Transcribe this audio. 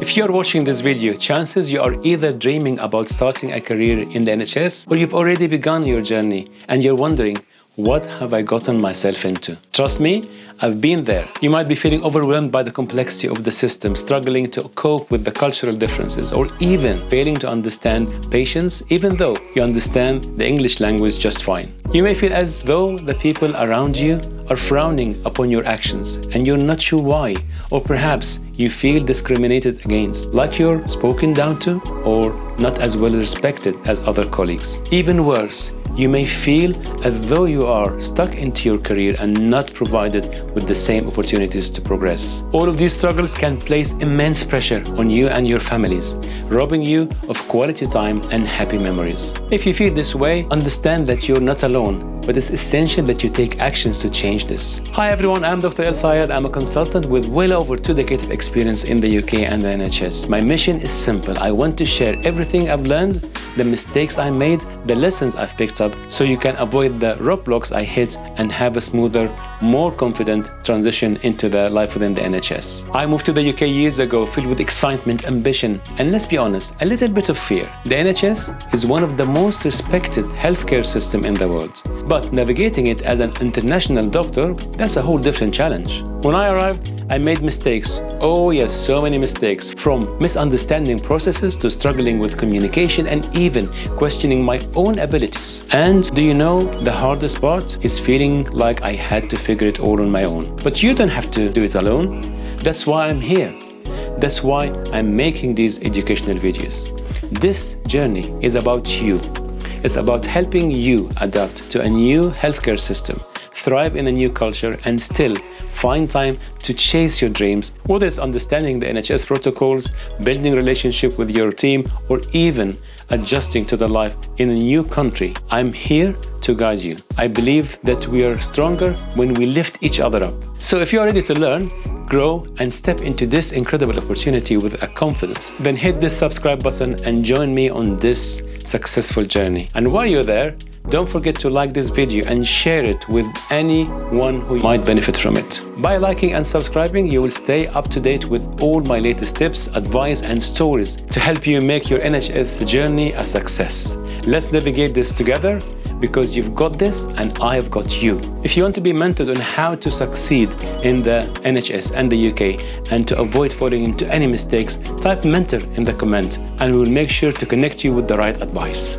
If you're watching this video, chances you are either dreaming about starting a career in the NHS or you've already begun your journey and you're wondering, what have I gotten myself into? Trust me, I've been there. You might be feeling overwhelmed by the complexity of the system, struggling to cope with the cultural differences, or even failing to understand patients, even though you understand the English language just fine. You may feel as though the people around you are frowning upon your actions and you're not sure why, or perhaps you feel discriminated against, like you're spoken down to or not as well respected as other colleagues. Even worse, you may feel as though you are stuck into your career and not provided with the same opportunities to progress. All of these struggles can place immense pressure on you and your families, robbing you of quality time and happy memories. If you feel this way, understand that you're not alone, but it's essential that you take actions to change this. Hi everyone, I'm Dr. El Sayed. I'm a consultant with well over 2 decades of experience in the UK and the NHS. My mission is simple. I want to share everything I've learned, the mistakes I made, the lessons I've picked up, so you can avoid the roadblocks I hit and have a smoother, more confident transition into the life within the NHS. I moved to the UK years ago filled with excitement, ambition, and let's be honest, a little bit of fear. The NHS is one of the most respected healthcare systems in the world. But navigating it as an international doctor, that's a whole different challenge. When I arrived, I made mistakes. Oh yes, so many mistakes. From misunderstanding processes to struggling with communication and even questioning my own abilities. And do you know, the hardest part is feeling like I had to figure it all on my own. But you don't have to do it alone. That's why I'm here. That's why I'm making these educational videos. This journey is about you. It's about helping you adapt to a new healthcare system, thrive in a new culture, and still find time to chase your dreams, whether it's understanding the NHS protocols, building relationship with your team, or even adjusting to the life in a new country. I'm here to guide you. I believe that we are stronger when we lift each other up. So if you're ready to learn, grow, and step into this incredible opportunity with a confidence, then hit this subscribe button and join me on this successful journey. And while you're there, don't forget to like this video and share it with anyone who might benefit from it. By liking and subscribing, you will stay up to date with all my latest tips, advice, and stories to help you make your NHS journey a success. Let's navigate this together, because you've got this and I've got you. If you want to be mentored on how to succeed in the NHS and the UK and to avoid falling into any mistakes, type mentor in the comment and we will make sure to connect you with the right advice.